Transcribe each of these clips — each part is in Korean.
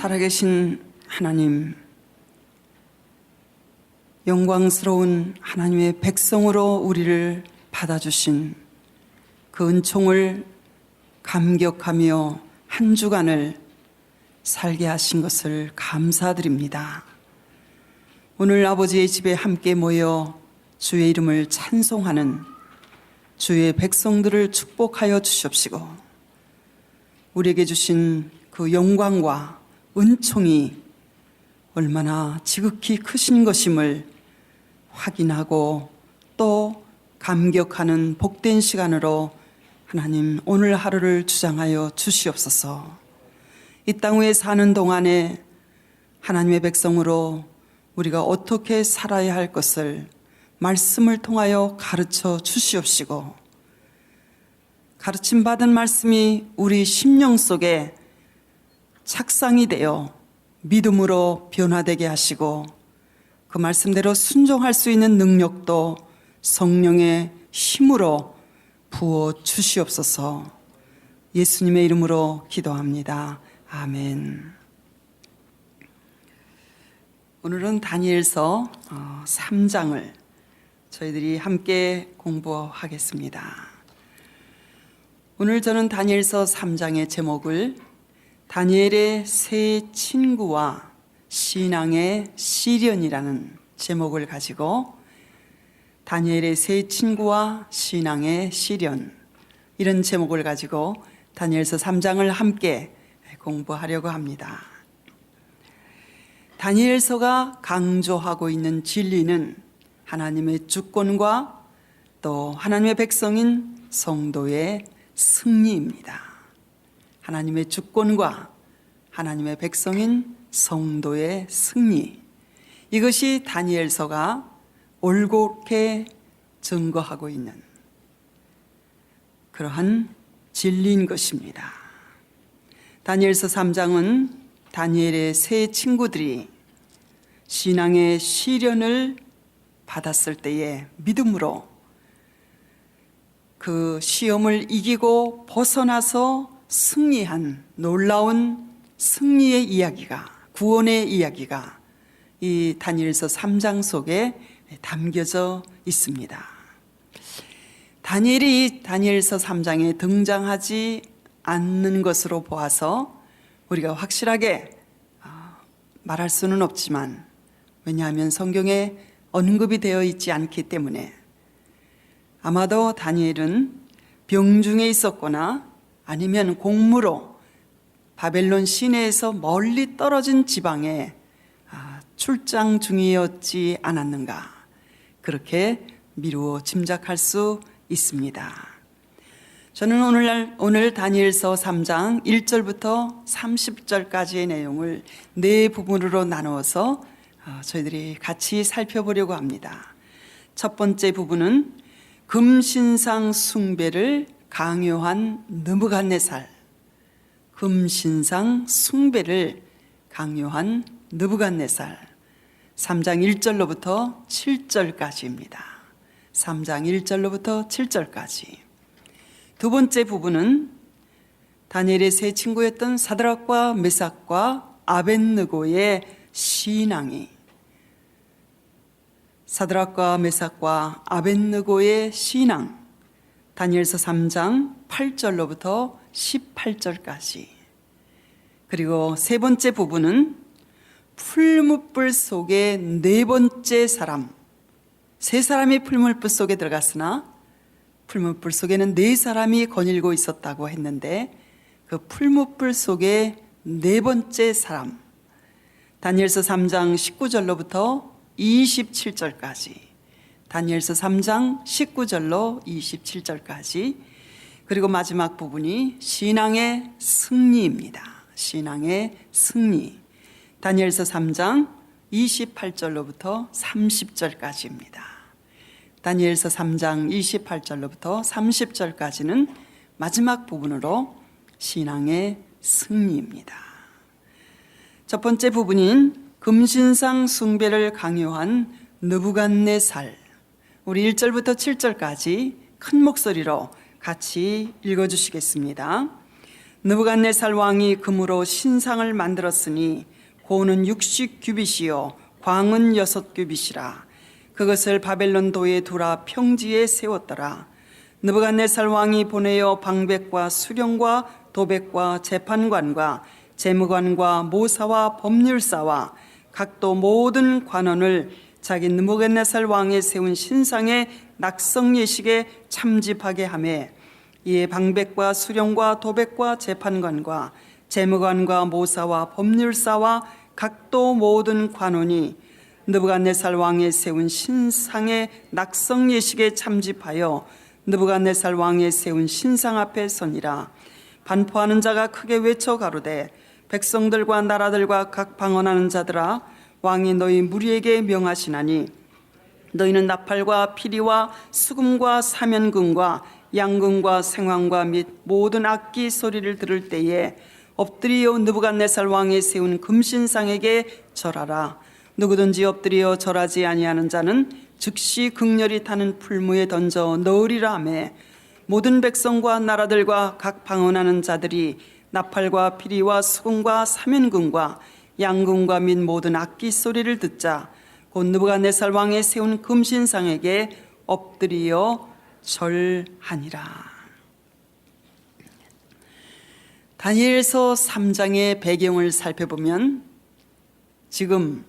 살아계신 하나님, 영광스러운 하나님의 백성으로 우리를 받아주신 그 은총을 감격하며 한 주간을 살게 하신 것을 감사드립니다. 오늘 아버지의 집에 함께 모여 주의 이름을 찬송하는 주의 백성들을 축복하여 주시옵시고, 우리에게 주신 그 영광과 은총이 얼마나 지극히 크신 것임을 확인하고 또 감격하는 복된 시간으로 하나님 오늘 하루를 주장하여 주시옵소서. 이 땅 위에 사는 동안에 하나님의 백성으로 우리가 어떻게 살아야 할 것을 말씀을 통하여 가르쳐 주시옵시고, 가르침받은 말씀이 우리 심령 속에 착상이 되어 믿음으로 변화되게 하시고, 그 말씀대로 순종할 수 있는 능력도 성령의 힘으로 부어 주시옵소서. 예수님의 이름으로 기도합니다. 아멘. 오늘은 다니엘서 3장을 저희들이 함께 공부하겠습니다. 오늘 저는 다니엘서 3장의 제목을 다니엘의 새 친구와 신앙의 시련이라는 제목을 가지고, 다니엘의 새 친구와 신앙의 시련, 이런 제목을 가지고 다니엘서 3장을 함께 공부하려고 합니다. 다니엘서가 강조하고 있는 진리는 하나님의 주권과 또 하나님의 백성인 성도의 승리입니다. 하나님의 주권과 하나님의 백성인 성도의 승리, 이것이 다니엘서가 올곧게 증거하고 있는 그러한 진리인 것입니다. 다니엘서 3장은 다니엘의 세 친구들이 신앙의 시련을 받았을 때에 믿음으로 그 시험을 이기고 벗어나서 승리한 놀라운 승리의 이야기가, 구원의 이야기가 이 다니엘서 3장 속에 담겨져 있습니다. 다니엘이 이 다니엘서 3장에 등장하지 않는 것으로 보아서 우리가 확실하게 말할 수는 없지만, 왜냐하면 성경에 언급이 되어 있지 않기 때문에 아마도 다니엘은 병중에 있었거나 아니면 공무로 바벨론 시내에서 멀리 떨어진 지방에 출장 중이었지 않았는가, 그렇게 미루어 짐작할 수 있습니다. 저는 오늘 다니엘서 3장 1절부터 30절까지의 내용을 네 부분으로 나누어서 저희들이 같이 살펴보려고 합니다. 첫 번째 부분은 금신상 숭배를 강요한 느부갓네살, 금신상 숭배를 강요한 느부갓네살, 3장 1절로부터 7절까지입니다. 3장 1절로부터 7절까지. 두 번째 부분은 다니엘의 세 친구였던 사드락과 메삭과 아벳느고의 신앙이, 사드락과 메삭과 아벳느고의 신앙, 다니엘서 3장 8절로부터 18절까지. 그리고 세 번째 부분은 풀무불 속에 네 번째 사람, 세 사람이 풀무불 속에 들어갔으나 풀무불 속에는 네 사람이 거닐고 있었다고 했는데, 그 풀무불 속에 네 번째 사람, 다니엘서 3장 19절로부터 27절까지, 다니엘서 3장 19절로 27절까지. 그리고 마지막 부분이 신앙의 승리입니다. 신앙의 승리, 다니엘서 3장 28절로부터 30절까지입니다. 다니엘서 3장 28절로부터 30절까지는 마지막 부분으로 신앙의 승리입니다. 첫 번째 부분인 금신상 숭배를 강요한 느부갓네살, 우리 1절부터 7절까지 큰 목소리로 같이 읽어주시겠습니다. 느부갓네살 왕이 금으로 신상을 만들었으니 고는 60규빗이요 광은 6규빗이라. 그것을 바벨론 도에 두라 평지에 세웠더라. 느부갓네살 왕이 보내어 방백과 수령과 도백과 재판관과 재무관과 모사와 법률사와 각도 모든 관원을 자기 느부갓네살 왕의 세운 신상의 낙성 예식에 참집하게 하며, 이에 방백과 수령과 도백과 재판관과 재무관과 모사와 법률사와 각도 모든 관원이 느부갓네살 왕의 세운 신상의 낙성 예식에 참집하여 느부갓네살 왕의 세운 신상 앞에 서니라. 반포하는 자가 크게 외쳐 가로되, 백성들과 나라들과 각 방언하는 자들아, 왕이 너희 무리에게 명하시나니 너희는 나팔과 피리와 수금과 사면금과 양금과 생황과 및 모든 악기 소리를 들을 때에 엎드리어 느부갓네살 왕의 세운 금신상에게 절하라. 누구든지 엎드리어 절하지 아니하는 자는 즉시 극렬히 타는 풀무에 던져 넣으리라 하며, 모든 백성과 나라들과 각 방언하는 자들이 나팔과 피리와 수금과 사면금과 양금과 및 모든 악기 소리를 듣자 곧 느부갓네살 왕의 세운 금신상에게 엎드리어 절하니라. 다니엘서 3장의 배경을 살펴보면 지금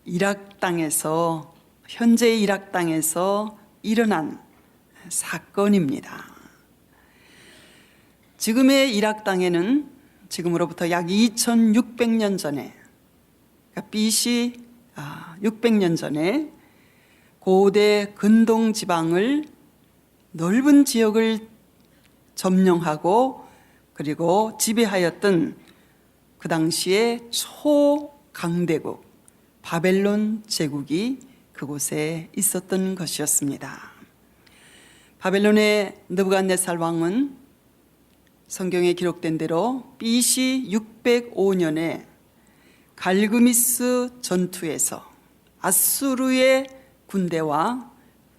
이락 땅에서, 현재 이락 땅에서 일어난 사건입니다. 지금의 이락 땅에는 지금으로부터 약 2600년 전에, 그러니까 BC 600년 전에 고대 근동 지방을, 넓은 지역을 점령하고 그리고 지배하였던 그 당시의 초강대국 바벨론 제국이 그곳에 있었던 것이었습니다. 바벨론의 느부갓네살 왕은 성경에 기록된 대로 BC 605년에 갈그미스 전투에서 아수르의 군대와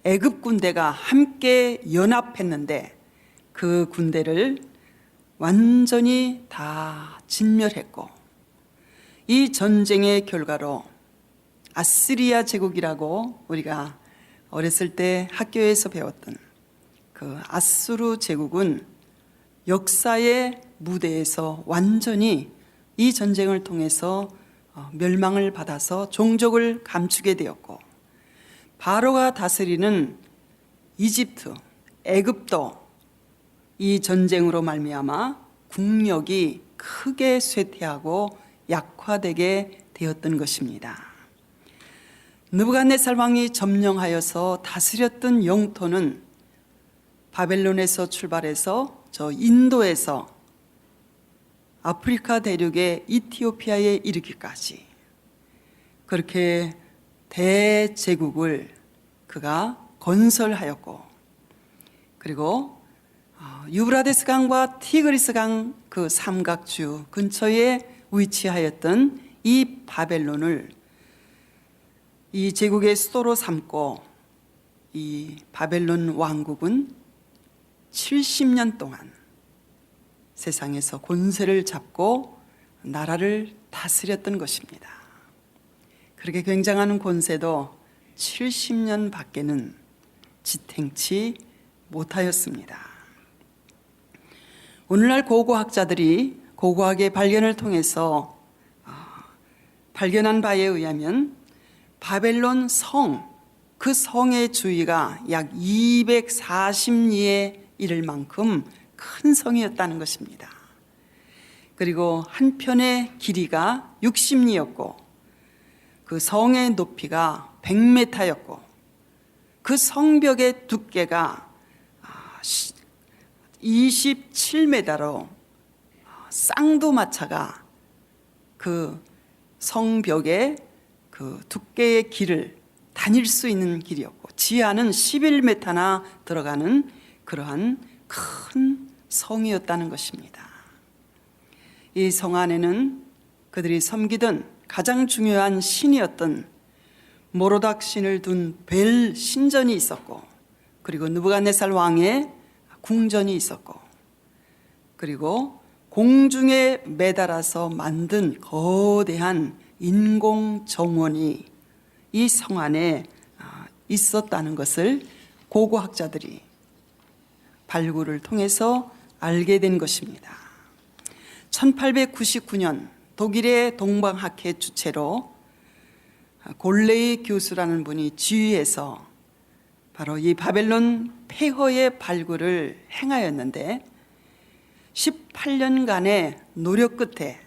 애굽 군대가 함께 연합했는데 그 군대를 완전히 다 진멸했고, 이 전쟁의 결과로 아시리아 제국이라고 우리가 어렸을 때 학교에서 배웠던 그 아수르 제국은 역사의 무대에서 완전히 이 전쟁을 통해서 멸망을 받아서 종족을 감추게 되었고, 바로가 다스리는 이집트, 애굽도 이 전쟁으로 말미암아 국력이 크게 쇠퇴하고 약화되게 되었던 것입니다. 느부갓네살 왕이 점령하여서 다스렸던 영토는 바벨론에서 출발해서 저 인도에서 아프리카 대륙의 이티오피아에 이르기까지 그렇게 대제국을 그가 건설하였고, 그리고 유브라데스 강과 티그리스 강 그 삼각주 근처에 위치하였던 이 바벨론을 이 제국의 수도로 삼고, 이 바벨론 왕국은 70년 동안 세상에서 권세를 잡고 나라를 다스렸던 것입니다. 그렇게 굉장한 권세도 70년 밖에는 지탱치 못하였습니다. 오늘날 고고학자들이 고고학의 발견을 통해서 발견한 바에 의하면 바벨론 성, 그 성의 주위가 약 240리에 이를 만큼 큰 성이었다는 것입니다. 그리고 한편의 길이가 60리였고 그 성의 높이가 100m였고 그 성벽의 두께가 27m로 쌍두마차가 그 성벽의 그 두께의 길을 다닐 수 있는 길이었고, 지하는 11m나 들어가는 그러한 큰 성이었다는 것입니다. 이 성 안에는 그들이 섬기던 가장 중요한 신이었던 모로닥 신을 둔 벨 신전이 있었고, 그리고 느부갓네살 왕의 궁전이 있었고, 그리고 공중에 매달아서 만든 거대한 인공 정원이 이 성 안에 있었다는 것을 고고학자들이 발굴을 통해서 알게 된 것입니다. 1899년 독일의 동방학회 주체로 골레이 교수라는 분이 지휘해서 바로 이 바벨론 폐허의 발굴을 행하였는데 18년간의 노력 끝에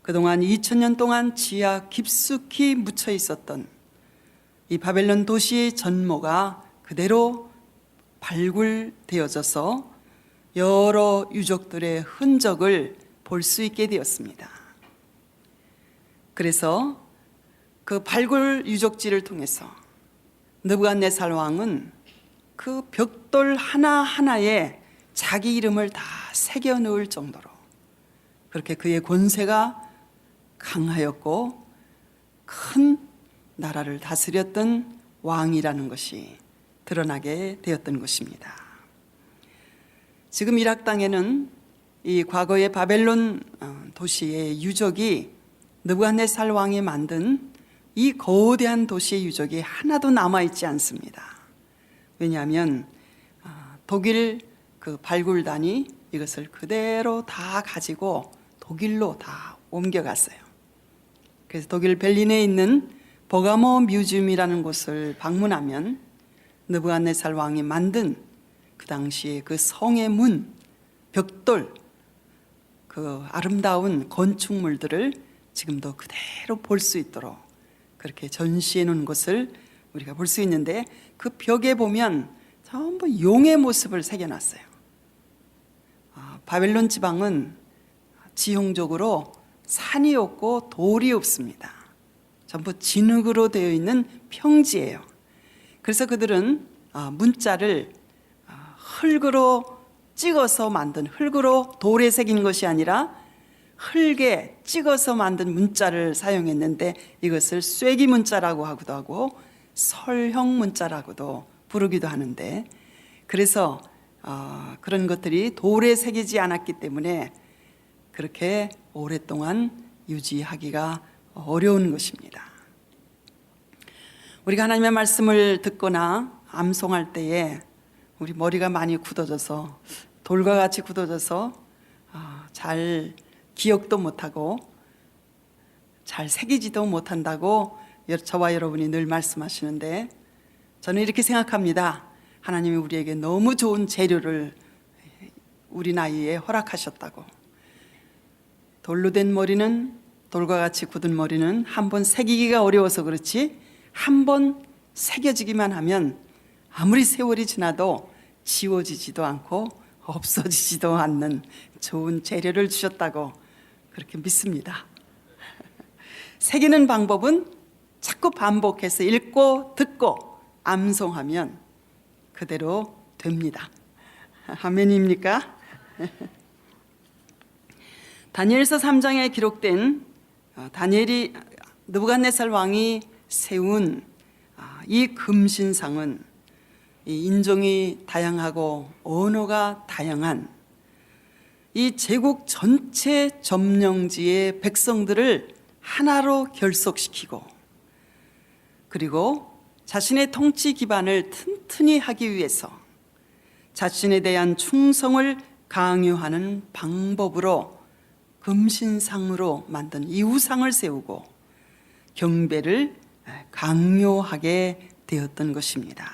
그동안 2000년 동안 지하 깊숙이 묻혀 있었던 이 바벨론 도시의 전모가 그대로 발굴되어져서 여러 유적들의 흔적을 볼 수 있게 되었습니다. 그래서 그 발굴 유적지를 통해서 느부갓네살 왕은 그 벽돌 하나하나에 자기 이름을 다 새겨 넣을 정도로 그렇게 그의 권세가 강하였고 큰 나라를 다스렸던 왕이라는 것이 드러나게 되었던 것입니다. 지금 이락 땅에는 이 과거의 바벨론 도시의 유적이 느부갓네살 왕이 만든 이 거대한 도시의 유적이 하나도 남아있지 않습니다. 왜냐하면 독일 그 발굴단이 이것을 그대로 다 가지고 독일로 다 옮겨갔어요. 그래서 독일 베를린에 있는 버가모 뮤지엄이라는 곳을 방문하면 느부갓네살 왕이 만든 그 당시에 그 성의 문, 벽돌, 그 아름다운 건축물들을 지금도 그대로 볼 수 있도록 그렇게 전시해 놓은 것을 우리가 볼 수 있는데 그 벽에 보면 전부 용의 모습을 새겨놨어요. 바벨론 지방은 지형적으로 산이 없고 돌이 없습니다. 전부 진흙으로 되어 있는 평지예요. 그래서 그들은 문자를 흙으로 찍어서 만든, 흙으로 돌에 새긴 것이 아니라 흙에 찍어서 만든 문자를 사용했는데 이것을 쐐기 문자라고 하기도 하고 설형 문자라고도 부르기도 하는데, 그래서 그런 것들이 돌에 새기지 않았기 때문에 그렇게 오랫동안 유지하기가 어려운 것입니다. 우리가 하나님의 말씀을 듣거나 암송할 때에 우리 머리가 많이 굳어져서 돌과 같이 굳어져서 잘 기억도 못하고 잘 새기지도 못한다고 저와 여러분이 늘 말씀하시는데, 저는 이렇게 생각합니다. 하나님이 우리에게 너무 좋은 재료를 우리 나이에 허락하셨다고. 돌로 된 머리는, 돌과 같이 굳은 머리는 한번 새기기가 어려워서 그렇지 한번 새겨지기만 하면 아무리 세월이 지나도 지워지지도 않고 없어지지도 않는 좋은 재료를 주셨다고 그렇게 믿습니다. 새기는 방법은 자꾸 반복해서 읽고 듣고 암송하면 그대로 됩니다. 아멘입니까? 다니엘서 3장에 기록된 다니엘이 느부갓네살 왕이 세운 이 금신상은 이 인종이 다양하고 언어가 다양한 이 제국 전체 점령지의 백성들을 하나로 결속시키고, 그리고 자신의 통치 기반을 튼튼히 하기 위해서 자신에 대한 충성을 강요하는 방법으로 금신상으로 만든 이 우상을 세우고 경배를 강요하게 되었던 것입니다.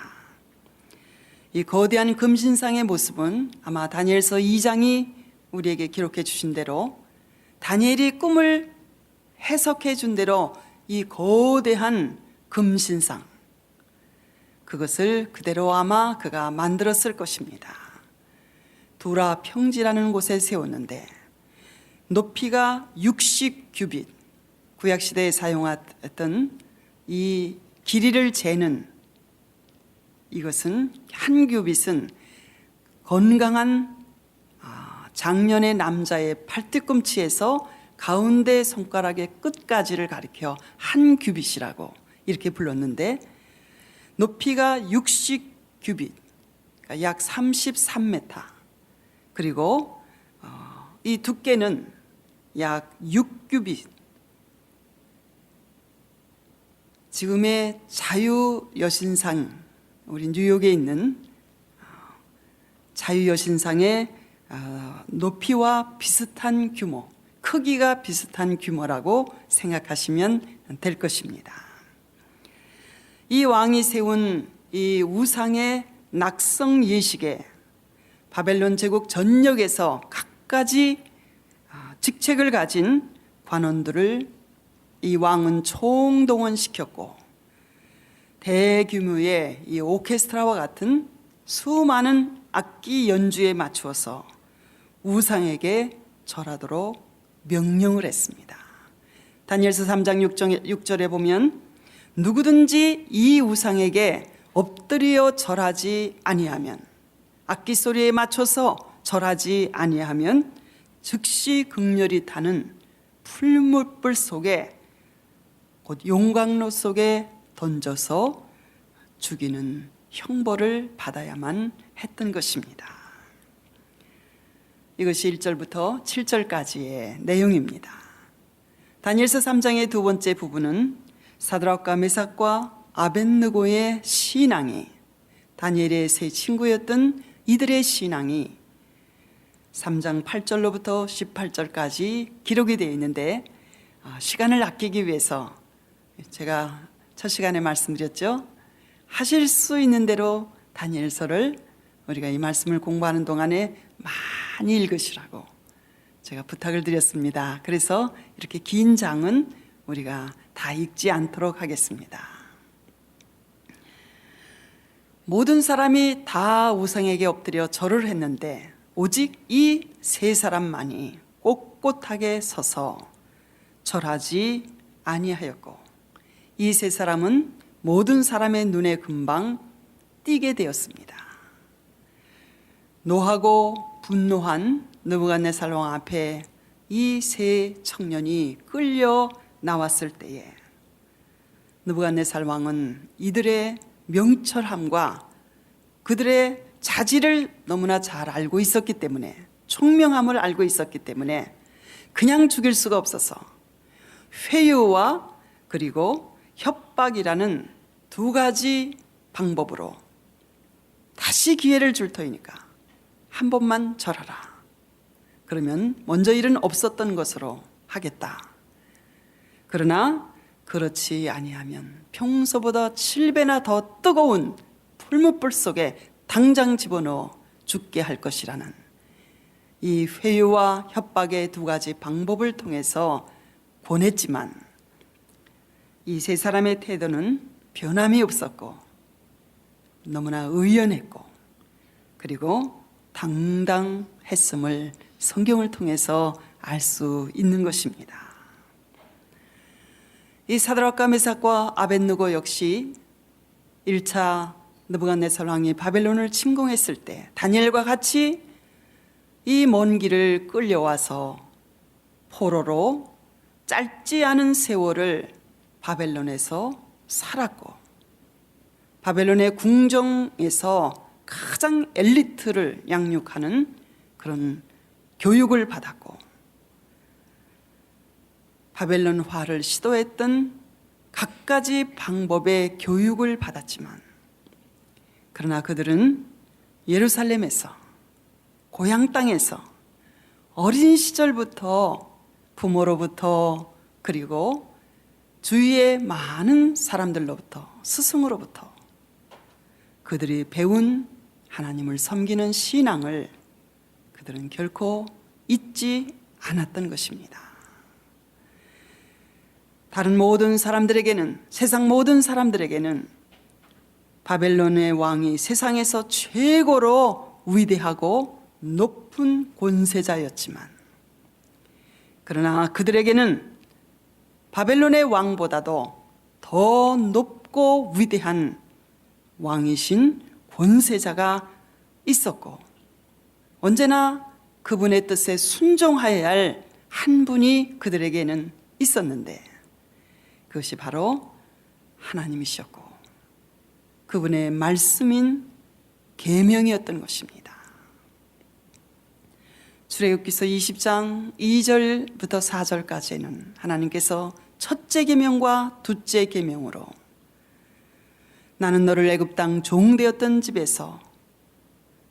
이 거대한 금신상의 모습은 아마 다니엘서 2장이 우리에게 기록해 주신 대로 다니엘이 꿈을 해석해 준 대로 이 거대한 금신상, 그것을 그대로 아마 그가 만들었을 것입니다. 두라 평지라는 곳에 세웠는데 높이가 60규빗, 구약시대에 사용했던 이 길이를 재는, 이것은 한 규빗은 건강한 장년의 남자의 팔뒤꿈치에서 가운데 손가락의 끝까지를 가리켜 한 규빗이라고 이렇게 불렀는데, 높이가 60규빗, 그러니까 약 33m, 그리고 이 두께는 약 6규빗, 지금의 자유여신상, 우리 뉴욕에 있는 자유여신상의 높이와 비슷한 규모, 크기가 비슷한 규모라고 생각하시면 될 것입니다. 이 왕이 세운 이 우상의 낙성 예식에 바벨론 제국 전역에서 각가지 직책을 가진 관원들을 이 왕은 총동원시켰고, 대규모의 이 오케스트라와 같은 수많은 악기 연주에 맞추어서 우상에게 절하도록 명령을 했습니다. 다니엘서 3장 6절에 보면 누구든지 이 우상에게 엎드려 절하지 아니하면, 악기 소리에 맞춰서 절하지 아니하면 즉시 극렬히 타는 풀무불 속에, 곧 용광로 속에 던져서 죽이는 형벌을 받아야만 했던 것입니다. 이것이 1절부터 7절까지의 내용입니다. 다니엘서 3장의 두 번째 부분은 사드락과 메삭과 아벳느고의 신앙이, 다니엘의 세 친구였던 이들의 신앙이 3장 8절로부터 18절까지 기록이 되어 있는데, 시간을 아끼기 위해서 제가 첫 시간에 말씀드렸죠. 하실 수 있는 대로 다니엘서를 우리가 이 말씀을 공부하는 동안에 많이 읽으시라고 제가 부탁을 드렸습니다. 그래서 이렇게 긴 장은 우리가 다 읽지 않도록 하겠습니다. 모든 사람이 다 우상에게 엎드려 절을 했는데 오직 이 세 사람만이 꼿꼿하게 서서 절하지 아니하였고, 이 세 사람은 모든 사람의 눈에 금방 띄게 되었습니다. 노하고 분노한 느부갓네살 왕 앞에 이 세 청년이 끌려 나왔을 때에 느부갓네살 왕은 이들의 명철함과 그들의 자질을 너무나 잘 알고 있었기 때문에, 총명함을 알고 있었기 때문에 그냥 죽일 수가 없어서 회유와 그리고 협박이라는 두 가지 방법으로 다시 기회를 줄 터이니까 한 번만 절하라. 그러면 먼저 일은 없었던 것으로 하겠다. 그러나 그렇지 아니하면 평소보다 7배나 더 뜨거운 풀무불 속에 당장 집어넣어 죽게 할 것이라는 이 회유와 협박의 두 가지 방법을 통해서 권했지만, 이 세 사람의 태도는 변함이 없었고 너무나 의연했고 그리고 당당했음을 성경을 통해서 알 수 있는 것입니다. 이 사드락과 메삭과 아벳느고 역시 1차 느부갓네살 왕이 바벨론을 침공했을 때 다니엘과 같이 이 먼 길을 끌려와서 포로로 짧지 않은 세월을 바벨론에서 살았고, 바벨론의 궁정에서 가장 엘리트를 양육하는 그런 교육을 받았고, 바벨론화를 시도했던 갖가지 방법의 교육을 받았지만, 그러나 그들은 예루살렘에서, 고향 땅에서 어린 시절부터 부모로부터 그리고 주위의 많은 사람들로부터, 스승으로부터 그들이 배운 하나님을 섬기는 신앙을 그들은 결코 잊지 않았던 것입니다. 다른 모든 사람들에게는, 세상 모든 사람들에게는 바벨론의 왕이 세상에서 최고로 위대하고 높은 권세자였지만, 그러나 그들에게는 바벨론의 왕보다도 더 높고 위대한 왕이신 권세자가 있었고, 언제나 그분의 뜻에 순종하여야 할 한 분이 그들에게는 있었는데, 그것이 바로 하나님이셨고 그분의 말씀인 계명이었던 것입니다. 출애굽기서 20장 2절부터 4절까지는 하나님께서 첫째 계명과 둘째 계명으로 나는 너를 애굽 땅 종되었던 집에서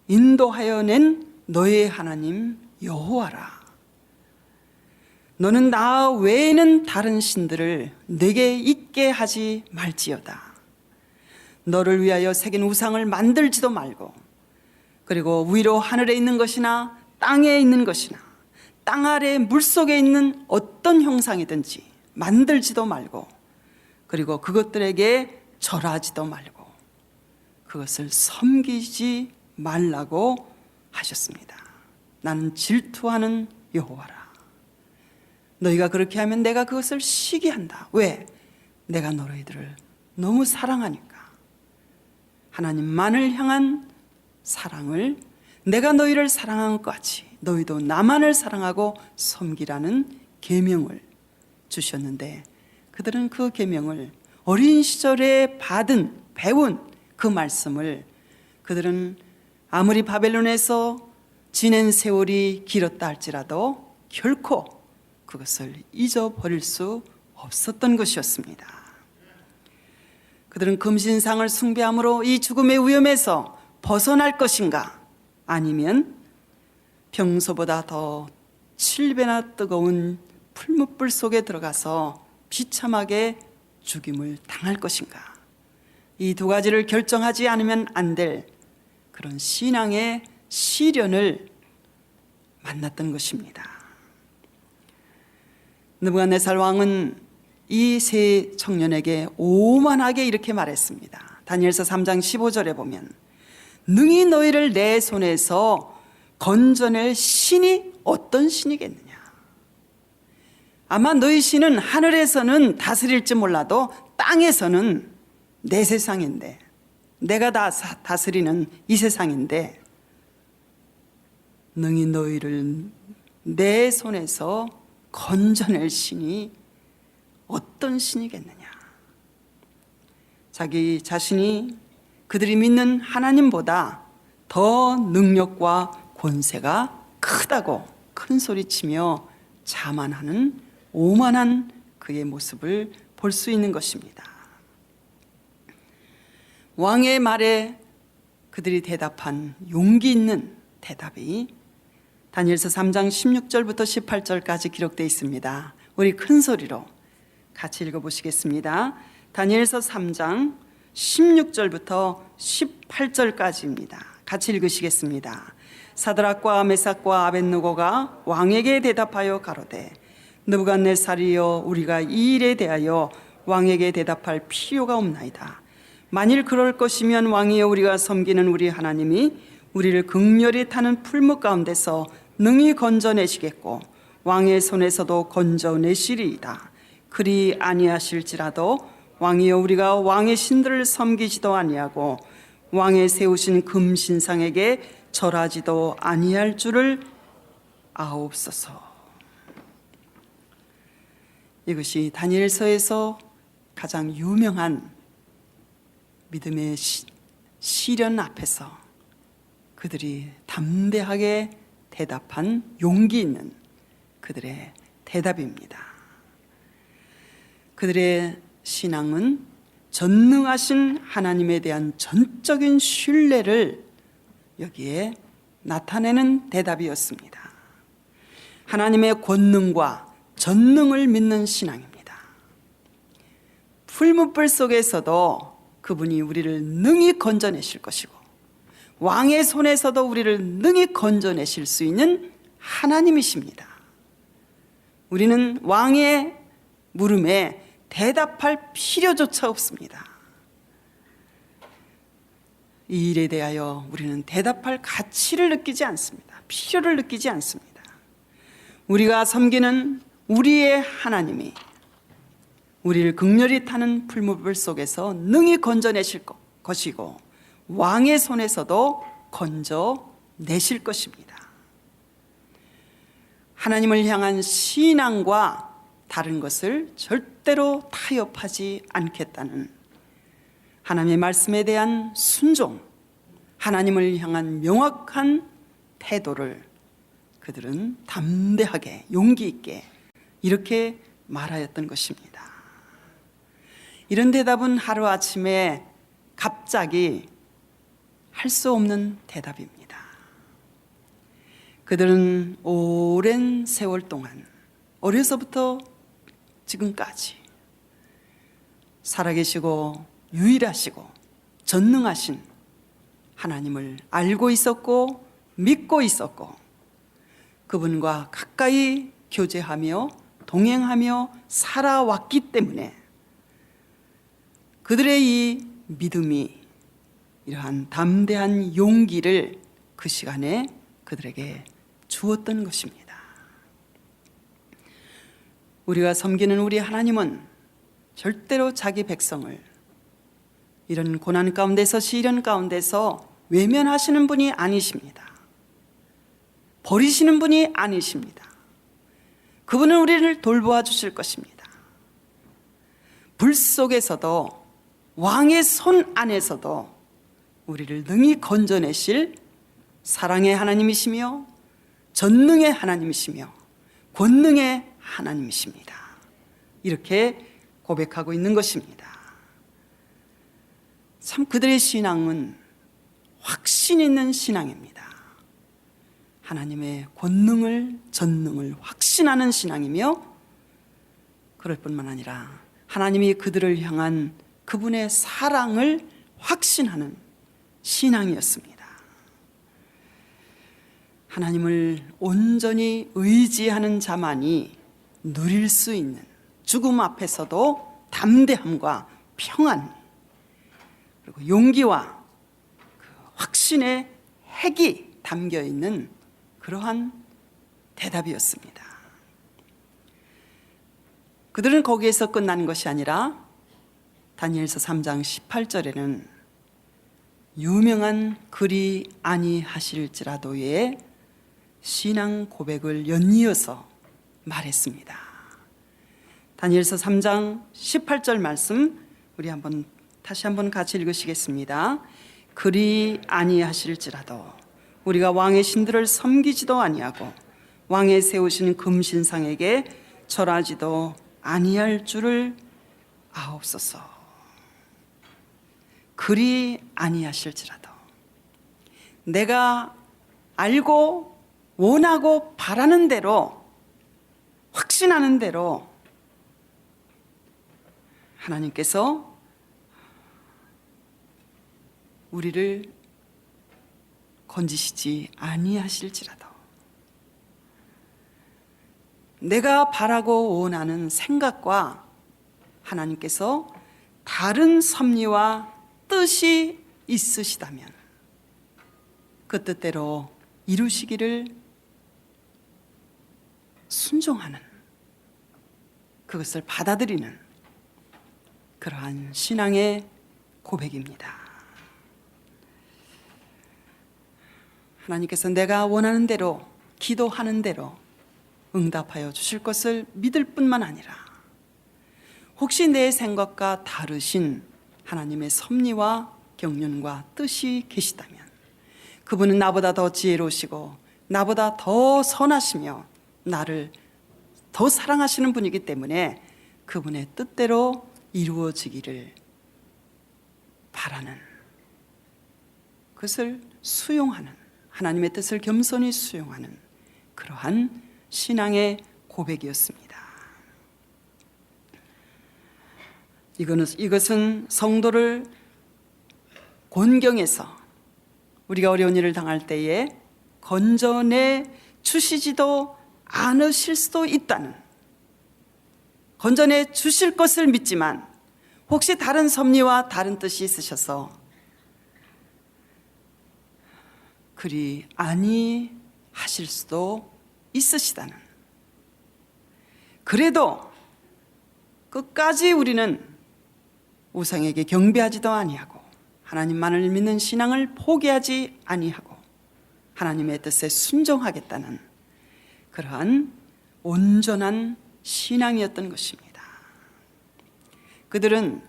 인도하여 낸 너의 하나님 여호와라. 너는 나 외에는 다른 신들을 내게 있게 하지 말지어다. 너를 위하여 새긴 우상을 만들지도 말고, 그리고 위로 하늘에 있는 것이나 땅에 있는 것이나 땅 아래 물속에 있는 어떤 형상이든지 만들지도 말고, 그리고 그것들에게 절하지도 말고 그것을 섬기지 말라고 하셨습니다. 나는 질투하는 여호와라. 너희가 그렇게 하면 내가 그것을 시기한다. 왜? 내가 너희들을 너무 사랑하니까. 하나님만을 향한 사랑을, 내가 너희를 사랑한 것 같이 너희도 나만을 사랑하고 섬기라는 계명을 주셨는데, 그들은 그 계명을 어린 시절에 배운 그 말씀을 그들은 아무리 바벨론에서 지낸 세월이 길었다 할지라도 결코 그것을 잊어버릴 수 없었던 것이었습니다. 그들은 금신상을 숭배함으로 이 죽음의 위험에서 벗어날 것인가, 아니면 평소보다 더 7배나 뜨거운 풀무불 속에 들어가서 비참하게 죽임을 당할 것인가, 이 두 가지를 결정하지 않으면 안 될 그런 신앙의 시련을 만났던 것입니다. 느부갓네살 왕은 이 세 청년에게 오만하게 이렇게 말했습니다. 다니엘서 3장 15절에 보면 능히 너희를 내 손에서 건져낼 신이 어떤 신이겠느냐. 아마 너희 신은 하늘에서는 다스릴지 몰라도 땅에서는 내 세상인데, 내가 다 다스리는 이 세상인데, 능히 너희를 내 손에서 건져낼 신이 어떤 신이겠느냐. 자기 자신이 그들이 믿는 하나님보다 더 능력과 권세가 크다고 큰 소리치며 자만하는 오만한 그의 모습을 볼 수 있는 것입니다. 왕의 말에 그들이 대답한 용기 있는 대답이 다니엘서 3장 16절부터 18절까지 기록되어 있습니다. 우리 큰 소리로 같이 읽어보시겠습니다. 다니엘서 3장 16절부터 18절까지입니다. 같이 읽으시겠습니다. 사드락과 메삭과 아벳느고가 왕에게 대답하여 가로되 느부갓네살이여, 우리가 이 일에 대하여 왕에게 대답할 필요가 없나이다. 만일 그럴 것이면 왕이여, 우리가 섬기는 우리 하나님이 우리를 극렬히 타는 풀무 가운데서 능히 건져내시겠고 왕의 손에서도 건져내시리이다. 그리 아니하실지라도 왕이여, 우리가 왕의 신들을 섬기지도 아니하고 왕의 세우신 금신상에게 절하지도 아니할 줄을 아옵소서. 이것이 다니엘서에서 가장 유명한 믿음의 시련 앞에서 그들이 담대하게 대답한 용기 있는 그들의 대답입니다. 그들의 신앙은 전능하신 하나님에 대한 전적인 신뢰를 여기에 나타내는 대답이었습니다. 하나님의 권능과 전능을 믿는 신앙입니다. 풀무불 속에서도 그분이 우리를 능히 건져내실 것이고 왕의 손에서도 우리를 능히 건져내실 수 있는 하나님이십니다. 우리는 왕의 물음에 대답할 필요조차 없습니다. 이 일에 대하여 우리는 대답할 가치를 느끼지 않습니다. 필요를 느끼지 않습니다. 우리가 섬기는 우리의 하나님이 우리를 극렬히 타는 풀무불 속에서 능히 건져내실 것이고 왕의 손에서도 건져내실 것입니다. 하나님을 향한 신앙과 다른 것을 절대로 타협하지 않겠다는 하나님의 말씀에 대한 순종, 하나님을 향한 명확한 태도를 그들은 담대하게 용기 있게 이렇게 말하였던 것입니다. 이런 대답은 하루아침에 갑자기 할 수 없는 대답입니다. 그들은 오랜 세월 동안 어려서부터 지금까지 살아계시고 유일하시고 전능하신 하나님을 알고 있었고 믿고 있었고 그분과 가까이 교제하며 동행하며 살아왔기 때문에 그들의 이 믿음이 이러한 담대한 용기를 그 시간에 그들에게 주었던 것입니다. 우리가 섬기는 우리 하나님은 절대로 자기 백성을 이런 고난 가운데서 시련 가운데서 외면하시는 분이 아니십니다. 버리시는 분이 아니십니다. 그분은 우리를 돌보아 주실 것입니다. 불 속에서도 왕의 손 안에서도 우리를 능히 건져내실 사랑의 하나님이시며 전능의 하나님이시며 권능의 하나님이십니다. 이렇게 고백하고 있는 것입니다. 참 그들의 신앙은 확신 있는 신앙입니다. 하나님의 권능을 전능을 확신하는 신앙이며 그럴 뿐만 아니라 하나님이 그들을 향한 그분의 사랑을 확신하는 신앙이었습니다. 하나님을 온전히 의지하는 자만이 누릴 수 있는 죽음 앞에서도 담대함과 평안 그리고 용기와 그 확신의 핵이 담겨 있는 그러한 대답이었습니다. 그들은 거기에서 끝난 것이 아니라 다니엘서 3장 18절에는 유명한 그리 아니하실지라도의 신앙 고백을 연이어서 말했습니다. 다니엘서 3장 18절 말씀 우리 다시 한번 같이 읽으시겠습니다. 그리 아니하실지라도 우리가 왕의 신들을 섬기지도 아니하고 왕의 세우신 금신상에게 절하지도 아니할 줄을 아옵소서. 그리 아니하실지라도 내가 알고 원하고 바라는 대로 확신하는 대로 하나님께서 우리를 건지시지 아니하실지라도 내가 바라고 원하는 생각과 하나님께서 다른 섭리와 뜻이 있으시다면 그 뜻대로 이루시기를 순종하는 그것을 받아들이는 그러한 신앙의 고백입니다. 하나님께서 내가 원하는 대로 기도하는 대로 응답하여 주실 것을 믿을 뿐만 아니라 혹시 내 생각과 다르신 하나님의 섭리와 경륜과 뜻이 계시다면 그분은 나보다 더 지혜로우시고 나보다 더 선하시며 나를 더 사랑하시는 분이기 때문에 그분의 뜻대로 이루어지기를 바라는 그것을 수용하는 하나님의 뜻을 겸손히 수용하는 그러한 신앙의 고백이었습니다. 이것은 성도를 곤경에서 우리가 어려운 일을 당할 때에 건져내 주시지도 않으실 수도 있다는 건져내 주실 것을 믿지만 혹시 다른 섭리와 다른 뜻이 있으셔서 그리 아니하실 수도 있으시다는 그래도 끝까지 우리는 우상에게 경배하지도 아니하고 하나님만을 믿는 신앙을 포기하지 아니하고 하나님의 뜻에 순종하겠다는 그러한 온전한 신앙이었던 것입니다. 그들은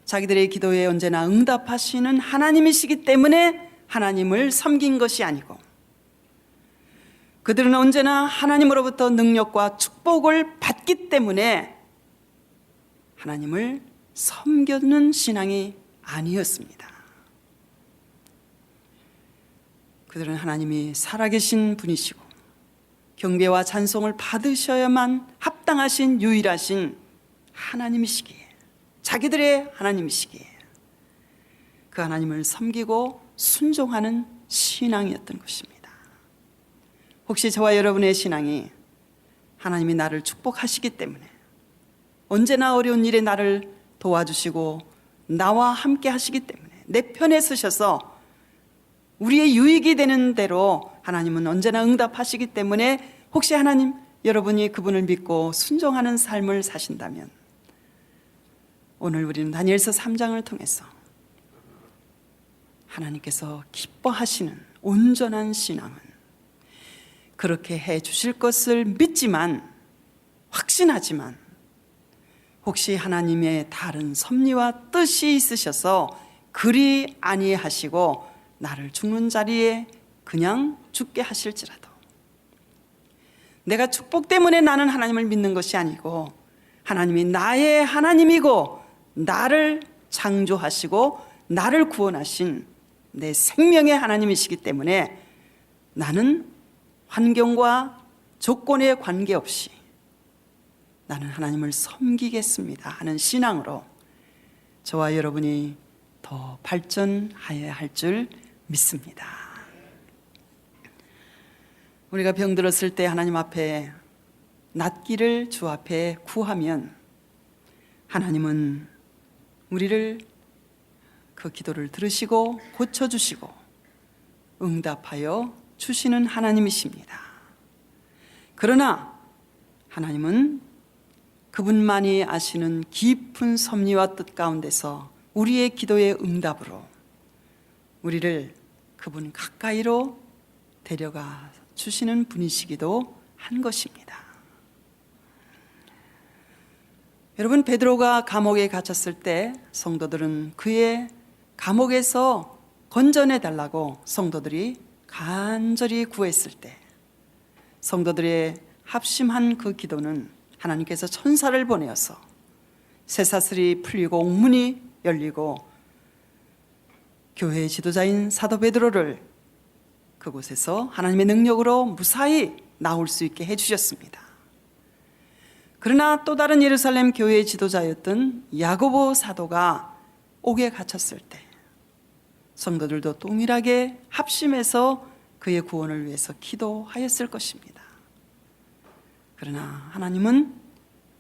자기들의 기도에 언제나 응답하시는 하나님이시기 때문에 하나님을 섬긴 것이 아니고 그들은 언제나 하나님으로부터 능력과 축복을 받기 때문에 하나님을 섬기는 신앙이 아니었습니다. 그들은 하나님이 살아계신 분이시고 경배와 찬송을 받으셔야만 합당하신 유일하신 하나님이시기에, 자기들의 하나님이시기에 그 하나님을 섬기고 순종하는 신앙이었던 것입니다. 혹시 저와 여러분의 신앙이 하나님이 나를 축복하시기 때문에 언제나 어려운 일에 나를 도와주시고 나와 함께 하시기 때문에 내 편에 서셔서 우리의 유익이 되는 대로 하나님은 언제나 응답하시기 때문에 혹시 하나님, 여러분이 그분을 믿고 순종하는 삶을 사신다면 오늘 우리는 다니엘서 3장을 통해서 하나님께서 기뻐하시는 온전한 신앙은 그렇게 해 주실 것을 믿지만, 확신하지만 혹시 하나님의 다른 섭리와 뜻이 있으셔서 그리 아니하시고 나를 죽는 자리에 그냥 죽게 하실지라도, 내가 축복 때문에 나는 하나님을 믿는 것이 아니고 하나님이 나의 하나님이고 나를 창조하시고 나를 구원하신 내 생명의 하나님이시기 때문에 나는 환경과 조건에 관계없이 나는 하나님을 섬기겠습니다 하는 신앙으로 저와 여러분이 더 발전하여야 할 줄 믿습니다. 우리가 병들었을 때 하나님 앞에 낫기를 주 앞에 구하면 하나님은 우리를 그 기도를 들으시고 고쳐주시고 응답하여 주시는 하나님이십니다. 그러나 하나님은 그분만이 아시는 깊은 섭리와 뜻 가운데서 우리의 기도의 응답으로 우리를 그분 가까이로 데려가 주시는 분이시기도 한 것입니다. 여러분, 베드로가 감옥에 갇혔을 때 성도들은 그의 감옥에서 건져내 달라고 성도들이 간절히 구했을 때 성도들의 합심한 그 기도는 하나님께서 천사를 보내어서 쇠사슬이 풀리고 옥문이 열리고 교회의 지도자인 사도 베드로를 그곳에서 하나님의 능력으로 무사히 나올 수 있게 해주셨습니다. 그러나 또 다른 예루살렘 교회의 지도자였던 야고보 사도가 옥에 갇혔을 때 성도들도 동일하게 합심해서 그의 구원을 위해서 기도하였을 것입니다. 그러나 하나님은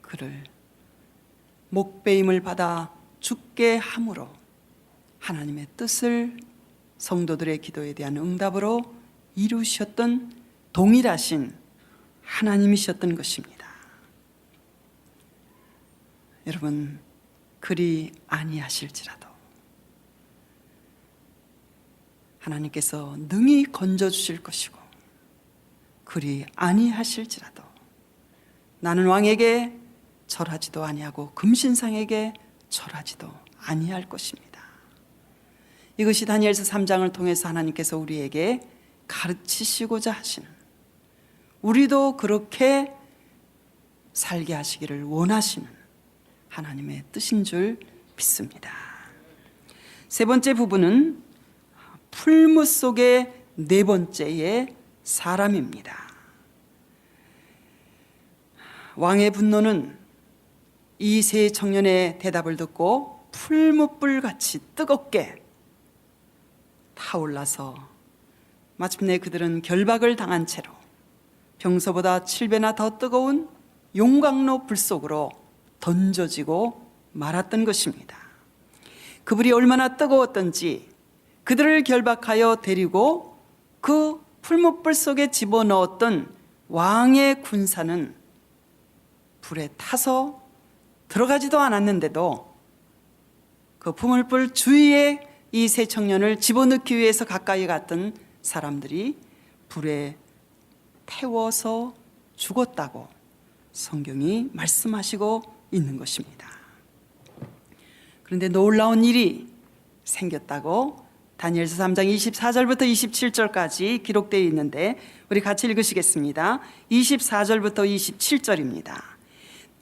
그를 목배임을 받아 죽게 함으로 하나님의 뜻을 성도들의 기도에 대한 응답으로 이루셨던 동일하신 하나님이셨던 것입니다. 여러분, 그리 아니하실지라도 하나님께서 능히 건져주실 것이고, 그리 아니하실지라도 나는 왕에게 절하지도 아니하고 금신상에게 절하지도 아니할 것입니다. 이것이 다니엘서 3장을 통해서 하나님께서 우리에게 가르치시고자 하시는, 우리도 그렇게 살게 하시기를 원하시는 하나님의 뜻인 줄 믿습니다. 세 번째 부분은 풀무 속의 네 번째의 사람입니다. 왕의 분노는 이 세 청년의 대답을 듣고 풀무불같이 뜨겁게 타올라서 마침내 그들은 결박을 당한 채로 평소보다 7배나 더 뜨거운 용광로 불 속으로 던져지고 말았던 것입니다. 그 불이 얼마나 뜨거웠던지 그들을 결박하여 데리고 그 풀무불 속에 집어넣었던 왕의 군사는 불에 타서 들어가지도 않았는데도 그 풀무불 주위에 이 세 청년을 집어넣기 위해서 가까이 갔던 사람들이 불에 태워서 죽었다고 성경이 말씀하시고 있는 것입니다. 그런데 놀라운 일이 생겼다고 다니엘서 3장 24절부터 27절까지 기록되어 있는데 우리 같이 읽으시겠습니다. 24절부터 27절입니다.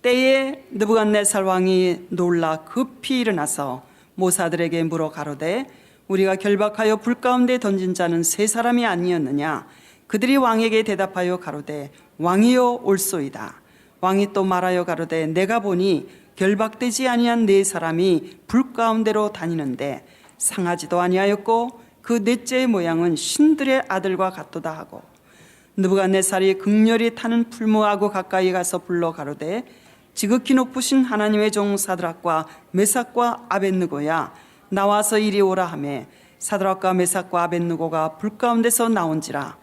때에 느부갓네살 왕이 놀라 급히 일어나서 모사들에게 물어 가로되 우리가 결박하여 불 가운데 던진 자는 세 사람이 아니었느냐. 그들이 왕에게 대답하여 가로되 왕이여 옳소이다. 왕이 또 말하여 가로되 내가 보니 결박되지 아니한 네 사람이 불 가운데로 다니는데 상하지도 아니하였고 그 넷째의 모양은 신들의 아들과 같도다 하고 느부갓네살이 극렬히 타는 풀무하고 가까이 가서 불러 가로되 지극히 높으신 하나님의 종 사드락과 메삭과 아벳느고야 나와서 이리 오라 하매 사드락과 메삭과 아벳느고가 불 가운데서 나온지라.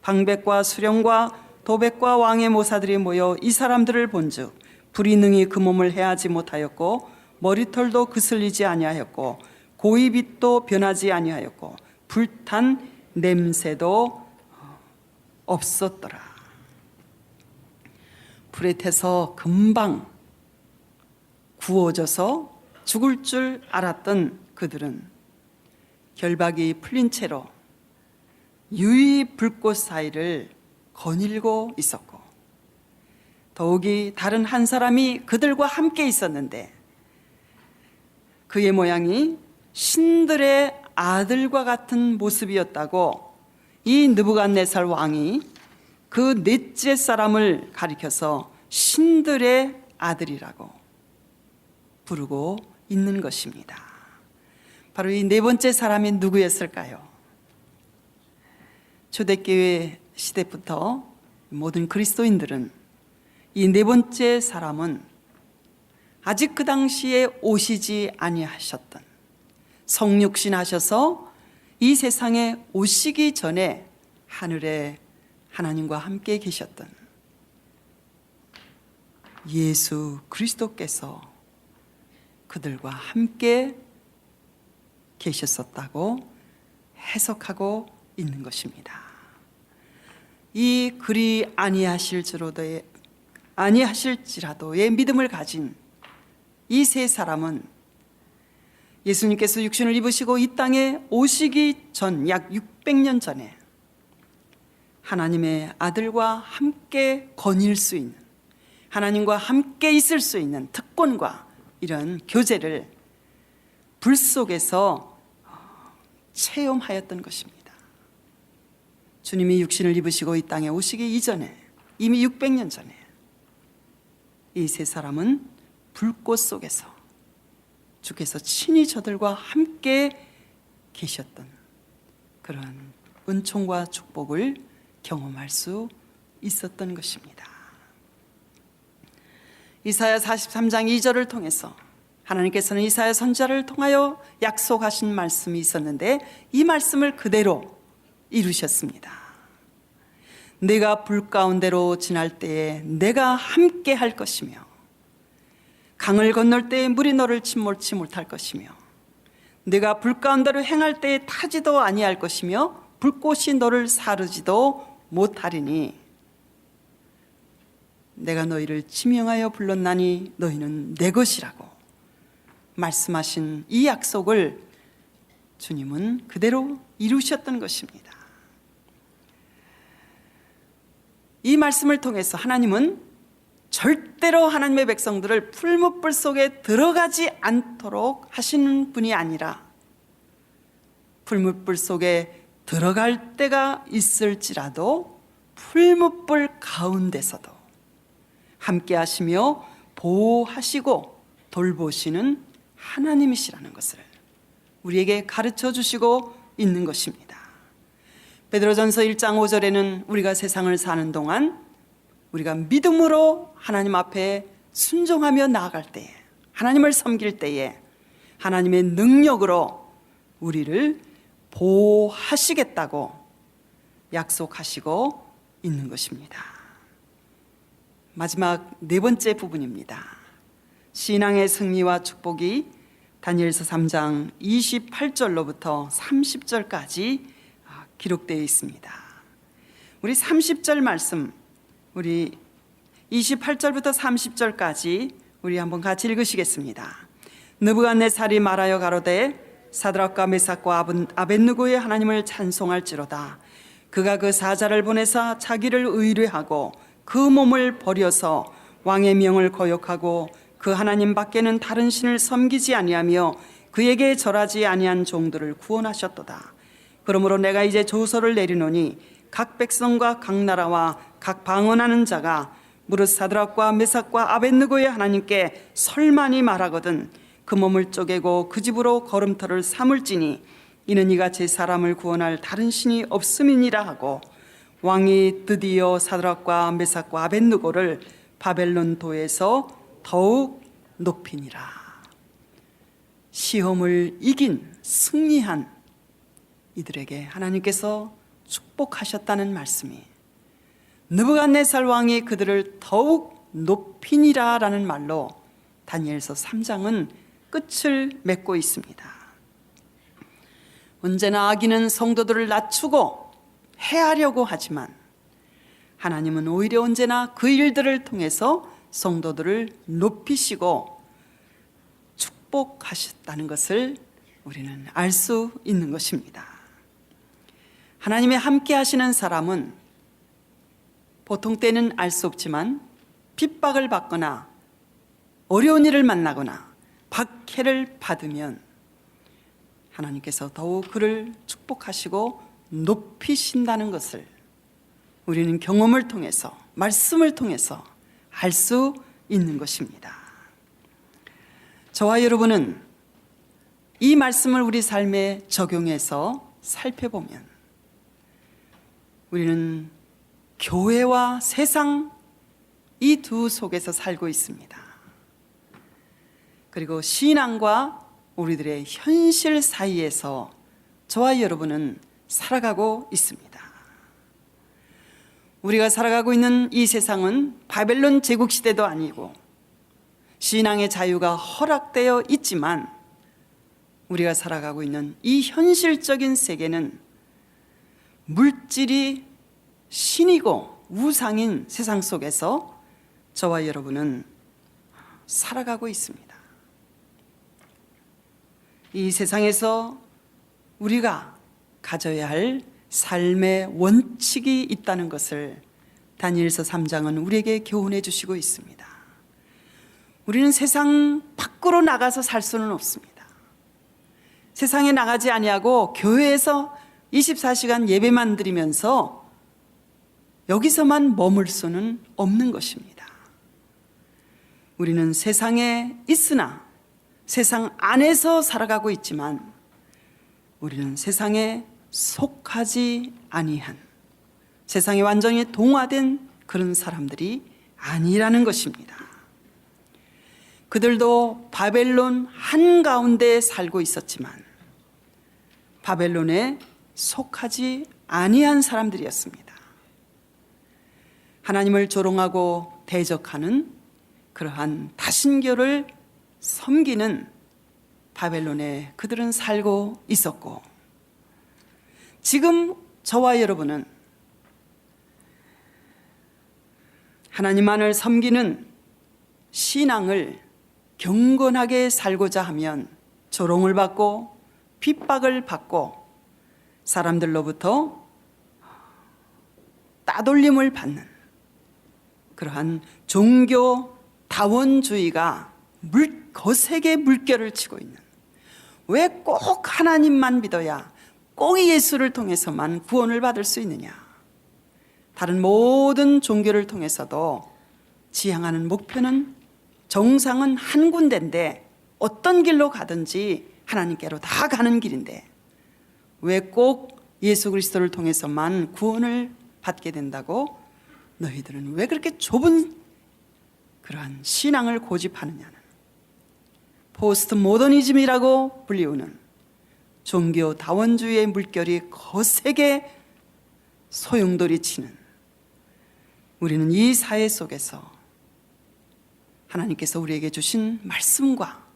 방백과 수령과 도백과 왕의 모사들이 모여 이 사람들을 본즉 불이 능히 그 몸을 해하지 못하였고 머리털도 그슬리지 아니하였고 고이빛도 변하지 아니하였고 불탄 냄새도 없었더라. 불에 태서 금방 구워져서 죽을 줄 알았던 그들은 결박이 풀린 채로 유이 불꽃 사이를 거닐고 있었고 더욱이 다른 한 사람이 그들과 함께 있었는데 그의 모양이 신들의 아들과 같은 모습이었다고 이 느부갓네살 왕이 그 넷째 사람을 가리켜서 신들의 아들이라고 부르고 있는 것입니다. 바로 이 네 번째 사람이 누구였을까요? 초대교회 시대부터 모든 그리스도인들은 이 네 번째 사람은 아직 그 당시에 오시지 아니하셨던 성육신 하셔서 이 세상에 오시기 전에 하늘에 하나님과 함께 계셨던 예수 그리스도께서 그들과 함께 계셨었다고 해석하고 있는 것입니다. 이 그리 아니하실지라도의 믿음을 가진 이 세 사람은 예수님께서 육신을 입으시고 이 땅에 오시기 전 약 600년 전에 하나님의 아들과 함께 거닐 수 있는, 하나님과 함께 있을 수 있는 특권과 이런 교제를 불 속에서 체험하였던 것입니다. 주님이 육신을 입으시고 이 땅에 오시기 이전에 이미 600년 전에 이 세 사람은 불꽃 속에서 주께서 친히 저들과 함께 계셨던 그런 은총과 축복을 경험할 수 있었던 것입니다. 이사야 43장 2절을 통해서 하나님께서는 이사야 선지자를 통하여 약속하신 말씀이 있었는데 이 말씀을 그대로 이루셨습니다. 내가 불 가운데로 지날 때에 내가 함께 할 것이며 강을 건널 때에 물이 너를 침몰치 못할 것이며 내가 불 가운데로 행할 때에 타지도 아니할 것이며 불꽃이 너를 사르지도 못하리니 내가 너희를 지명하여 불렀나니 너희는 내 것이라고 말씀하신 이 약속을 주님은 그대로 이루셨던 것입니다. 이 말씀을 통해서 하나님은 절대로 하나님의 백성들을 풀무불 속에 들어가지 않도록 하시는 분이 아니라 풀무불 속에 들어갈 때가 있을지라도 풀무불 가운데서도 함께 하시며 보호하시고 돌보시는 하나님이시라는 것을 우리에게 가르쳐 주시고 있는 것입니다. 베드로전서 1장 5절에는 우리가 세상을 사는 동안 우리가 믿음으로 하나님 앞에 순종하며 나아갈 때에 하나님을 섬길 때에 하나님의 능력으로 우리를 보호하시겠다고 약속하시고 있는 것입니다. 마지막 네 번째 부분입니다. 신앙의 승리와 축복이 다니엘서 3장 28절로부터 30절까지 기록되어 있습니다. 우리 30절 말씀, 우리 28절부터 30절까지 우리 한번 같이 읽으시겠습니다. 느부갓네살이 말하여 가로되 사드락과 메삭과 아벳느고의 하나님을 찬송할지로다. 그가 그 사자를 보내사 자기를 의뢰하고 그 몸을 버려서 왕의 명을 거역하고 그 하나님 밖에는 다른 신을 섬기지 아니하며 그에게 절하지 아니한 종들을 구원하셨도다. 그러므로 내가 이제 조서를 내리노니 각 백성과 각 나라와 각 방언하는 자가 무릇 사드락과 메삭과 아벳느고의 하나님께 설만이 말하거든 그 몸을 쪼개고 그 집으로 걸음터를 삼을지니 이는 이같이 사람을 구원할 다른 신이 없음이니라 하고, 왕이 드디어 사드락과 메삭과 아벳느고를 바벨론 도에서 더욱 높이니라. 시험을 이긴 승리한 이들에게 하나님께서 축복하셨다는 말씀이, 느부갓네살 왕이 그들을 더욱 높이니라 라는 말로 다니엘서 3장은 끝을 맺고 있습니다. 언제나 악인은 성도들을 낮추고 해하려고 하지만 하나님은 오히려 언제나 그 일들을 통해서 성도들을 높이시고 축복하셨다는 것을 우리는 알 수 있는 것입니다. 하나님의 함께 하시는 사람은 보통 때는 알 수 없지만 핍박을 받거나 어려운 일을 만나거나 박해를 받으면 하나님께서 더욱 그를 축복하시고 높이신다는 것을 우리는 경험을 통해서, 말씀을 통해서 알 수 있는 것입니다. 저와 여러분은 이 말씀을 우리 삶에 적용해서 살펴보면 우리는 교회와 세상 이 두 속에서 살고 있습니다. 그리고 신앙과 우리들의 현실 사이에서 저와 여러분은 살아가고 있습니다. 우리가 살아가고 있는 이 세상은 바벨론 제국시대도 아니고 신앙의 자유가 허락되어 있지만, 우리가 살아가고 있는 이 현실적인 세계는 물질이 신이고 우상인 세상 속에서 저와 여러분은 살아가고 있습니다. 이 세상에서 우리가 가져야 할 삶의 원칙이 있다는 것을 다니엘서 3장은 우리에게 교훈해 주시고 있습니다. 우리는 세상 밖으로 나가서 살 수는 없습니다. 세상에 나가지 아니하고 교회에서 24시간 예배만 드리면서 여기서만 머물 수는 없는 것입니다. 우리는 세상에 있으나 세상 안에서 살아가고 있지만 우리는 세상에 속하지 아니한, 세상에 완전히 동화된 그런 사람들이 아니라는 것입니다. 그들도 바벨론 한가운데 살고 있었지만 바벨론에 속하지 아니한 사람들이었습니다. 하나님을 조롱하고 대적하는 그러한 다신교를 섬기는 바벨론에 그들은 살고 있었고, 지금 저와 여러분은 하나님만을 섬기는 신앙을 경건하게 살고자 하면 조롱을 받고 핍박을 받고 사람들로부터 따돌림을 받는 그러한 종교 다원주의가 거세게 물결을 치고 있는, 왜 꼭 하나님만 믿어야, 꼭 예수를 통해서만 구원을 받을 수 있느냐, 다른 모든 종교를 통해서도 지향하는 목표는, 정상은 한 군데인데 어떤 길로 가든지 하나님께로 다 가는 길인데 왜 꼭 예수 그리스도를 통해서만 구원을 받게 된다고 너희들은 왜 그렇게 좁은 그러한 신앙을 고집하느냐는, 포스트 모더니즘이라고 불리우는 종교 다원주의의 물결이 거세게 소용돌이 치는, 우리는 이 사회 속에서 하나님께서 우리에게 주신 말씀과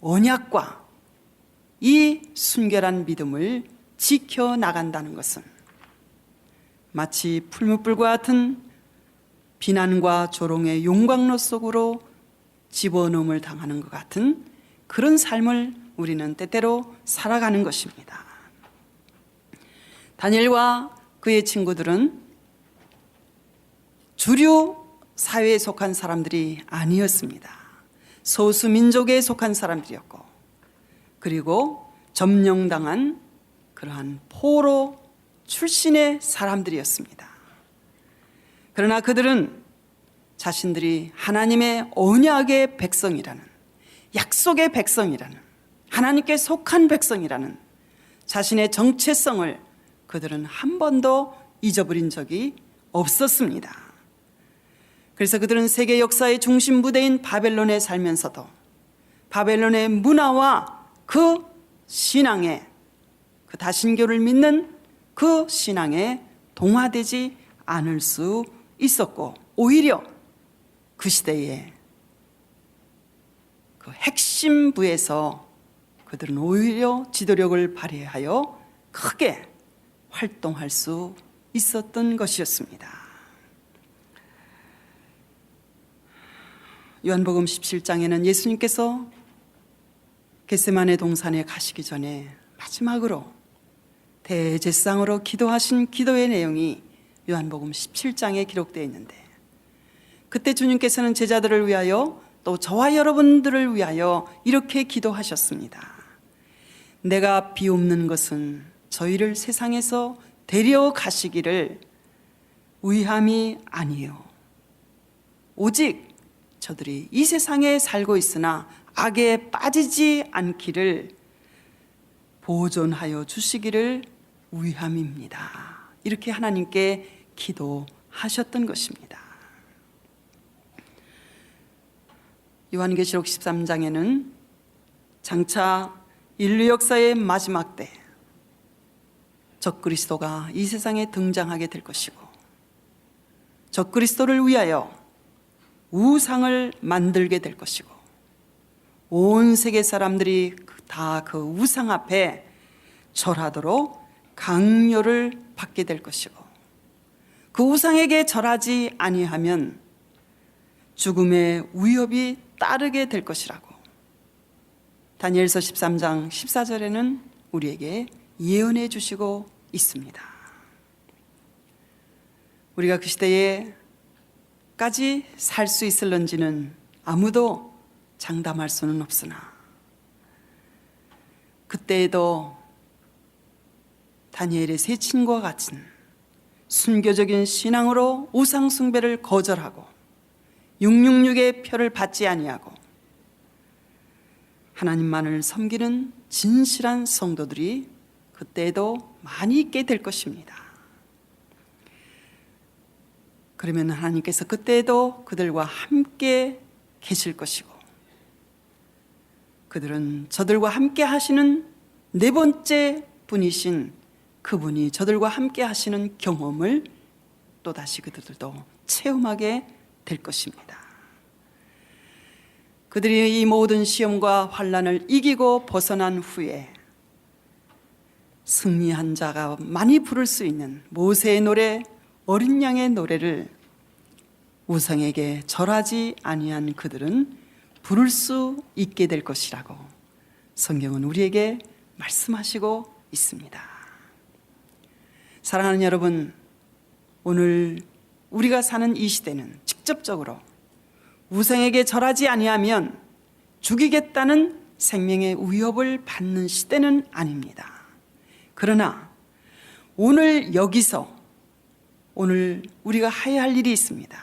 언약과 이 순결한 믿음을 지켜나간다는 것은 마치 풀무불과 같은 비난과 조롱의 용광로 속으로 집어넣음을 당하는 것 같은 그런 삶을 우리는 때때로 살아가는 것입니다. 다니엘과 그의 친구들은 주류 사회에 속한 사람들이 아니었습니다. 소수 민족에 속한 사람들이었고, 그리고 점령당한 그러한 포로 출신의 사람들이었습니다. 그러나 그들은 자신들이 하나님의 언약의 백성이라는, 약속의 백성이라는, 하나님께 속한 백성이라는 자신의 정체성을 그들은 한 번도 잊어버린 적이 없었습니다. 그래서 그들은 세계 역사의 중심 부대인 바벨론에 살면서도 바벨론의 문화와 그 신앙에, 그 다신교를 믿는 그 신앙에 동화되지 않을 수 있었고, 오히려 그 시대에 그 핵심부에서 그들은 오히려 지도력을 발휘하여 크게 활동할 수 있었던 것이었습니다. 요한복음 17장에는 예수님께서 겟세마네 동산에 가시기 전에 마지막으로 대제사장으로 기도하신 기도의 내용이 요한복음 17장에 기록되어 있는데, 그때 주님께서는 제자들을 위하여 또 저와 여러분들을 위하여 이렇게 기도하셨습니다. 내가 비옵는 것은 저희를 세상에서 데려가시기를 위함이 아니요, 오직 저들이 이 세상에 살고 있으나 악에 빠지지 않기를 보존하여 주시기를 위함입니다. 이렇게 하나님께 기도하셨던 것입니다. 요한계시록 13장에는 장차 인류 역사의 마지막 때 적그리스도가 이 세상에 등장하게 될 것이고, 적그리스도를 위하여 우상을 만들게 될 것이고, 온 세계 사람들이 다 그 우상 앞에 절하도록 강요를 받게 될 것이고, 그 우상에게 절하지 아니하면 죽음의 위협이 따르게 될 것이라고 다니엘서 13장 14절에는 우리에게 예언해 주시고 있습니다. 우리가 그 시대에까지 살 수 있을런지는 아무도 장담할 수는 없으나, 그때에도 다니엘의 세 친구와 같은 순교적인 신앙으로 우상 숭배를 거절하고 666의 표를 받지 아니하고 하나님만을 섬기는 진실한 성도들이 그때에도 많이 있게 될 것입니다. 그러면 하나님께서 그때에도 그들과 함께 계실 것이고, 그들은 저들과 함께 하시는 네 번째 분이신 그분이 저들과 함께 하시는 경험을 또다시 그들도 체험하게 될 것입니다. 그들이 이 모든 시험과 환난을 이기고 벗어난 후에 승리한 자가 많이 부를 수 있는 모세의 노래, 어린 양의 노래를 우상에게 절하지 아니한 그들은 부를 수 있게 될 것이라고 성경은 우리에게 말씀하시고 있습니다. 사랑하는 여러분, 오늘 우리가 사는 이 시대는 직접적으로 우상에게 절하지 아니하면 죽이겠다는 생명의 위협을 받는 시대는 아닙니다. 그러나 오늘 여기서 오늘 우리가 해야 할 일이 있습니다.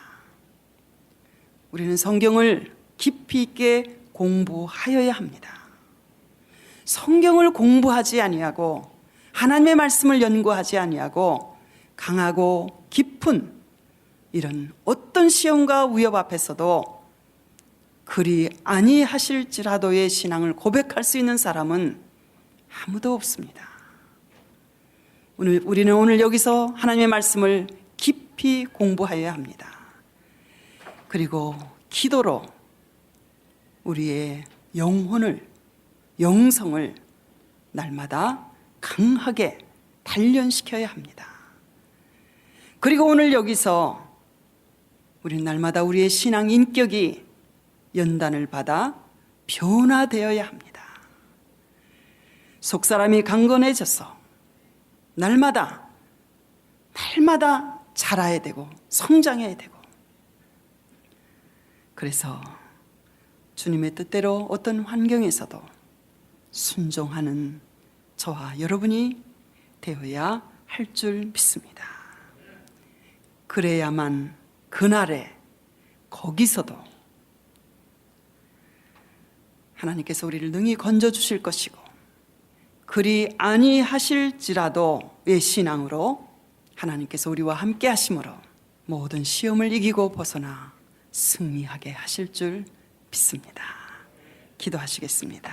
우리는 성경을 깊이 있게 공부하여야 합니다. 성경을 공부하지 아니하고 하나님의 말씀을 연구하지 아니하고 강하고 깊은 이런 어떤 시험과 위협 앞에서도 그리 아니하실지라도의 신앙을 고백할 수 있는 사람은 아무도 없습니다. 우리는 오늘 여기서 하나님의 말씀을 깊이 공부하여야 합니다. 그리고 기도로 우리의 영혼을, 영성을 날마다 강하게 단련시켜야 합니다. 그리고 오늘 여기서 우리 날마다 우리의 신앙 인격이 연단을 받아 변화되어야 합니다. 속사람이 강건해져서 날마다 자라야 되고 성장해야 되고, 그래서 주님의 뜻대로 어떤 환경에서도 순종하는 저와 여러분이 되어야 할 줄 믿습니다. 그래야만 그날에 거기서도 하나님께서 우리를 능히 건져주실 것이고, 그리 아니하실지라도 의 신앙으로 하나님께서 우리와 함께 하심으로 모든 시험을 이기고 벗어나 승리하게 하실 줄 믿습니다. 기도하시겠습니다.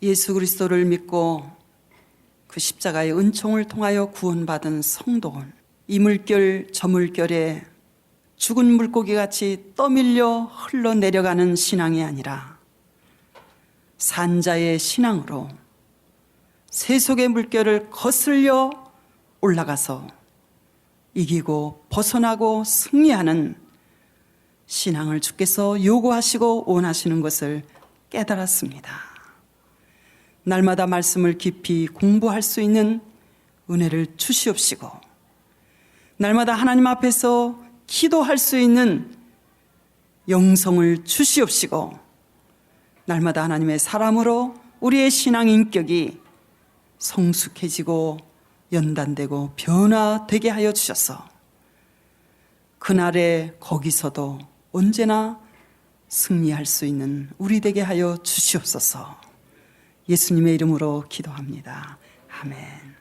예수 그리스도를 믿고 그 십자가의 은총을 통하여 구원받은 성도는 이 물결 저 물결에 죽은 물고기같이 떠밀려 흘러내려가는 신앙이 아니라 산자의 신앙으로 세속의 물결을 거슬려 올라가서 이기고 벗어나고 승리하는 신앙을 주께서 요구하시고 원하시는 것을 깨달았습니다. 날마다 말씀을 깊이 공부할 수 있는 은혜를 주시옵시고, 날마다 하나님 앞에서 기도할 수 있는 영성을 주시옵시고, 날마다 하나님의 사람으로 우리의 신앙 인격이 성숙해지고 연단되고 변화되게 하여 주셔서 그날에 거기서도 언제나 승리할 수 있는 우리 되게 하여 주시옵소서. 예수님의 이름으로 기도합니다. 아멘.